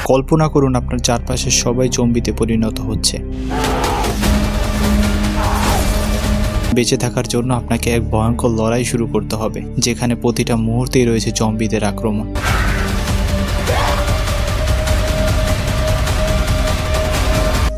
কল্পনা করুন আপনার চারপাশে সবাই জম্বিতে পরিণত হচ্ছে। বেঁচে থাকার জন্য আপনাকে এক ভয়ঙ্কর লড়াই শুরু করতে হবে, যেখানে প্রতিটা মুহূর্তেই রয়েছে জম্বিদের আক্রমণ।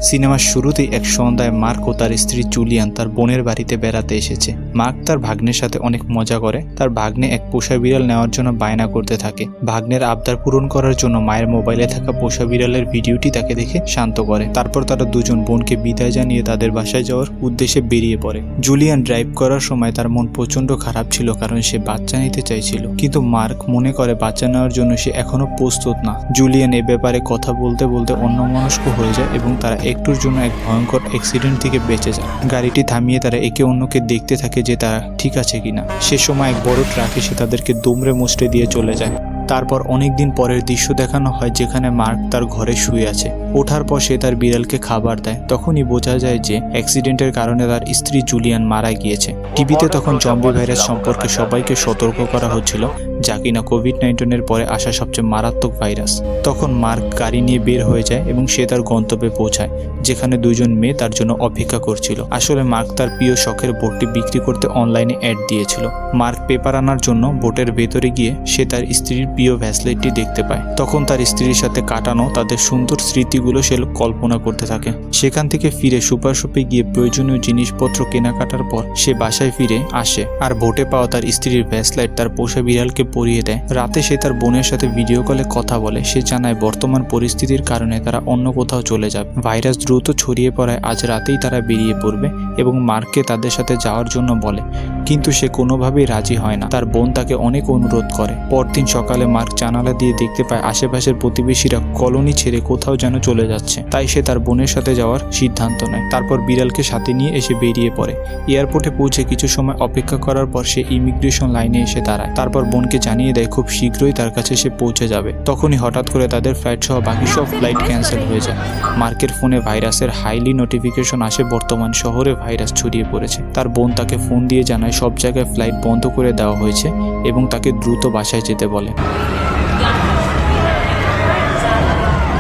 সিনেমার শুরুতেই এক সন্ধ্যায় মার্ক ও তার স্ত্রী জুলিয়ান তার বোনের বাড়িতে বেড়াতে এসেছে। মার্ক তার ভাগ্নের সাথে অনেক মজা করে। তার ভাগ্নে এক পোষা বিড়াল নেওয়ার জন্য বায়না করতে থাকে। ভাগ্নের আবদার পূরণ করার জন্য মায়ের মোবাইলে থাকা পোষা বিড়ালের ভিডিওটি তাকে দেখে শান্ত করে। তারপর তারা দুজন বোনকে বিদায় জানিয়ে তাদের বাসায় যাওয়ার উদ্দেশ্যে বেরিয়ে পড়ে। জুলিয়ান ড্রাইভ করার সময় তার মন প্রচন্ড খারাপ ছিল, কারণ সে বাচ্চা নিতে চাইছিল, কিন্তু মার্ক মনে করে বাচ্চা নেওয়ার জন্য সে এখনো প্রস্তুত না। জুলিয়ান এ ব্যাপারে কথা বলতে বলতে অন্যমনস্ক হয়ে যায় এবং তারা একটুর জন্য এক ভয়ঙ্কর অ্যাক্সিডেন্ট থেকে বেঁচে যায়। গাড়িটি থামিয়ে তারা একে অন্যকে দেখতে থাকে যে তারা ঠিক আছে কিনা। সে সময় এক বড় ট্রাক এসে তাদেরকে দুমড়ে মুচড়ে দিয়ে চলে যায়। তারপর অনেকদিন পরের দৃশ্য দেখানো হয়, যেখানে মার্ক তার ঘরে শুয়ে আছে। ওঠার পর সে তার বিড়ালকে খাবার দেয়। তখনই বোঝা যায় যে অ্যাক্সিডেন্টের কারণে তার স্ত্রী জুলিয়ান মারা গিয়েছে। টিভিতে তখন জম্বি ভাইরাস সম্পর্কে সবাইকে সতর্ক করা হচ্ছিল, যা কিনা কোভিড-19 পরে আসা সবচেয়ে মারাত্মক ভাইরাস। তখন মার্ক গাড়ি নিয়ে বের হয়ে যায় এবং সে তার গন্তব্যে পৌঁছায়, যেখানে দুজন মেয়ে তার জন্য অপেক্ষা করছিল। আসলে মার্ক তার প্রিয় শখের বোটটি বিক্রি করতে অনলাইনে অ্যাড দিয়েছিল। মার্ক পেপার আনার জন্য বোটের ভেতরে গিয়ে সে তার স্ত্রীর প্রিয় ভ্যাসলেটটি দেখতে পায়। তখন তার স্ত্রীর সাথে কাটানো তাদের সুন্দর স্মৃতিগুলো সে কল্পনা করতে থাকে। সেখান থেকে ফিরে সুপার শপে গিয়ে প্রয়োজনীয় জিনিসপত্র কেনাকাটার পর সে বাসায় ফিরে আসে আর বোটে পাওয়া তার স্ত্রীর ভ্যাসলাইট তার পোষা বিড়ালকে পরিয়ে দেয়। রাতে সে তার বোনের সাথে ভিডিও কলে কথা বলে। সে জানায় বর্তমান পরিস্থিতির কারণে তারা অন্য কোথাও চলে যাবে। ভাইরাস দ্রুত ছড়িয়ে পড়ায় আজ রাতেই তারা বেরিয়ে পড়বে এবং মার্ককে তাদের সাথে যাওয়ার জন্য বলে, কিন্তু সে কোনোভাবেই রাজি হয় না। তার বোন তাকে অনেক অনুরোধ করে। পরদিন সকালে মার্ক জানালা দিয়ে দেখতে পায় আশেপাশের প্রতিবেশীরা কলোনি ছেড়ে কোথাও যেন চলে যাচ্ছে। তাই সে তার বোনের সাথে যাওয়ার সিদ্ধান্ত নেয়। তারপর বিড়ালকে সাথে নিয়ে এসে বেরিয়ে পড়ে। এয়ারপোর্টে পৌঁছে কিছু সময় অপেক্ষা করার পর সে ইমিগ্রেশন লাইনে এসে দাঁড়ায়। তারপর বোনকে জানিয়ে দেয় খুব শীঘ্রই তার কাছে সে পৌঁছে যাবে। তখনই হঠাৎ করে তাদের ফ্লাইট সহ বাকি সব ফ্লাইট ক্যান্সেল হয়ে যায়। মার্কের ফোনে ভাইরাসের হাইলি নোটিফিকেশন আসে বর্তমান শহরে ভাইরাস ছড়িয়ে পড়েছে। তার বোন তাকে ফোন দিয়ে জানায় সব জায়গায় ফ্লাইট বন্ধ করে দেওয়া হয়েছে এবং তাকে দ্রুত বাসায় যেতে বলে।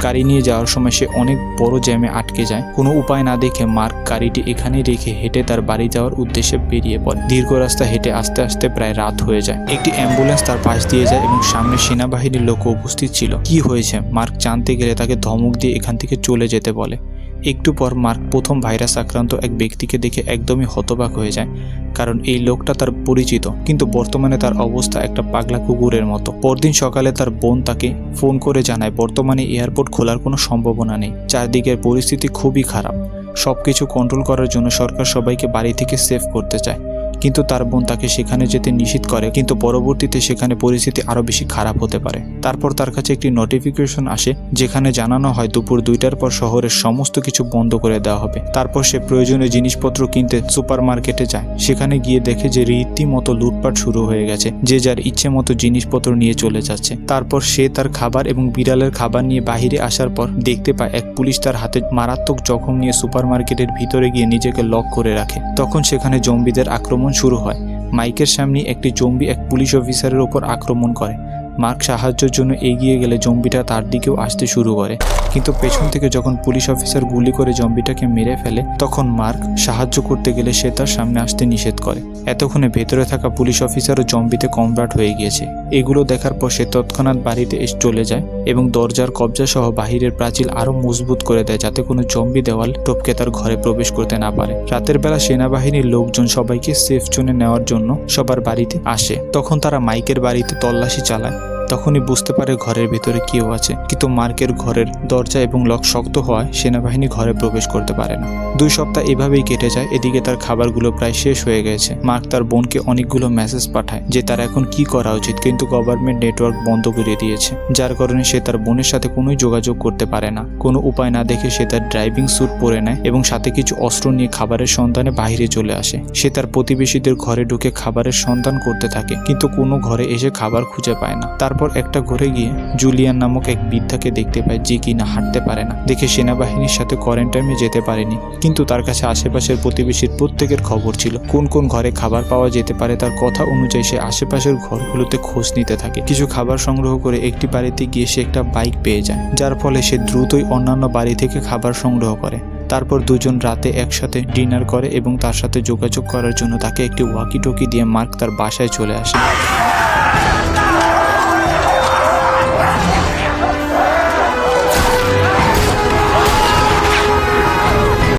গাড়ি নিয়ে যাওয়ার সময় সে অনেক বড় জ্যামে আটকে যায়। কোনো উপায় না দেখে মার্ক গাড়িটি এখানেই রেখে হেঁটে তার বাড়ি যাওয়ার উদ্দেশ্যে বেরিয়ে পড়ে। দীর্ঘ রাস্তা হেঁটে আস্তে আস্তে প্রায় রাত হয়ে যায়। একটি অ্যাম্বুলেন্স তার পাশ দিয়ে যায় এবং সামনে সেনাবাহিনীর লোক উপস্থিত ছিল। কি হয়েছে মার্ক জানতে গেলে তাকে ধমক দিয়ে এখান থেকে চলে যেতে বলে। একটু পর মার্ক প্রথম ভাইরাস আক্রান্ত এক ব্যক্তিকে দেখে একদমই হতবাক হয়ে যায়, কারণ এই লোকটা তার পরিচিত, কিন্তু বর্তমানে তার অবস্থা একটা পাগলা কুকুরের মতো। পরদিন সকালে তার বোন তাকে ফোন করে জানায় বর্তমানে এয়ারপোর্ট খোলার কোনো সম্ভাবনা নেই। চারদিকের পরিস্থিতি খুবই খারাপ। সবকিছু কন্ট্রোল করার জন্য সরকার সবাইকে বাড়ি থেকে সেভ করতে চায়, কিন্তু তার বোন তাকে সেখানে যেতে নিষেধ করে। কিন্তু পরবর্তীতে সেখানে পরিস্থিতি আরো বেশি খারাপ হতে পারে। তারপর তার কাছে একটি নোটিফিকেশন আসে, যেখানে জানানো হয় দুপুর 2টার পর শহরের সমস্ত কিছু বন্ধ করে দেওয়া হবে। তারপর সে প্রয়োজনীয় জিনিসপত্র কিনতে সুপার মার্কেটে যায়। সেখানে গিয়ে দেখে যে রীতিমতো লুটপাট শুরু হয়ে গেছে। যে যার ইচ্ছে মতো জিনিসপত্র নিয়ে চলে যাচ্ছে। তারপর সে তার খাবার এবং বিড়ালের খাবার নিয়ে বাহিরে আসার পর দেখতে পায় এক পুলিশ তার হাতে মারাত্মক জখম নিয়ে সুপার মার্কেটের ভিতরে গিয়ে নিজেকে লক করে রাখে। তখন সেখানে জম্বিদের আক্রমণ শুরু হয়। মাইকের সামনে একটি জম্বি এক পুলিশ অফিসারের উপর আক্রমণ করে। মার্ক সাহায্যের জন্য এগিয়ে গেলে জম্বিটা তার দিকেও আসতে শুরু করে, কিন্তু পেছন থেকে যখন পুলিশ অফিসার গুলি করে জম্বিটাকে মেরে ফেলে, তখন মার্ক সাহায্য করতে গেলে সে তার সামনে আসতে নিষেধ করে। এতক্ষণে ভেতরে থাকা পুলিশ অফিসারও জম্বিতে কনভার্ট হয়ে গিয়েছে। এগুলো দেখার পর সে তৎক্ষণাৎ বাড়িতে এসে চলে যায় এবং দরজার কবজা সহ বাহিরের প্রাচীর আরো মজবুত করে দেয়, যাতে কোনো জম্বি দেওয়াল টপকে তার ঘরে প্রবেশ করতে না পারে। রাতের বেলা সেনাবাহিনীর লোকজন সবাইকে সেফ জোনে নেওয়ার জন্য সবার বাড়িতে আসে। তখন তারা মাইকের বাড়িতে তল্লাশি চালায়। তখনই বুঝতে পারে ঘরের ভিতরে কেউ আছে, কিন্তু মার্কের ঘরের দরজা এবং লক শক্ত হওয়ায় সেনাবাহিনী ঘরে প্রবেশ করতে পারে না। 2 সপ্তাহ এভাবেই কেটে যায়। এদিকে তার খাবারগুলো প্রায় শেষ হয়ে গেছে। মার্ক তার বোনকে অনেকগুলো মেসেজ পাঠায় যে তার এখন কি করা উচিত, কিন্তু গভর্নমেন্ট নেটওয়ার্ক বন্ধ করে দিয়েছে, যার কারণে সে তার বোনের সাথে কোনো যোগাযোগ করতে পারে না। কোনো উপায় না দেখে সে তার ড্রাইভিং স্যুট পরে নেয় এবং সাথে কিছু অস্ত্র নিয়ে খাবারের সন্ধানে বাইরে চলে আসে। সে তার প্রতিবেশীদের ঘরে ঢুকে খাবারের সন্ধান করতে থাকে, কিন্তু কোনো ঘরে এসে খাবার খুঁজে পায় না। তার তারপর একটা ঘরে গিয়ে জুলিয়ান নামক এক বৃদ্ধাকে দেখতে পায় যে কিনা হাঁটতে পারে না দেখে সেনাবাহিনীর সাথে কোয়ারেন্টাইনে যেতে পারেনি, কিন্তু তার কাছে আশেপাশের প্রতিবেশীর প্রত্যেকের খবর ছিল। কোন কোন ঘরে খাবার পাওয়া যেতে পারে তার কথা অনুযায়ী সে আশেপাশের ঘরগুলোতে খোঁজ নিতে থাকে। কিছু খাবার সংগ্রহ করে একটি বাড়িতে গিয়ে সে একটা বাইক পেয়ে যায়, যার ফলে সে দ্রুতই অন্যান্য বাড়ি থেকে খাবার সংগ্রহ করে। তারপর দুজন রাতে একসাথে ডিনার করে এবং তার সাথে যোগাযোগ করার জন্য তাকে একটি ওয়াকি টকি দিয়ে মার্ক তার বাসায় চলে আসে।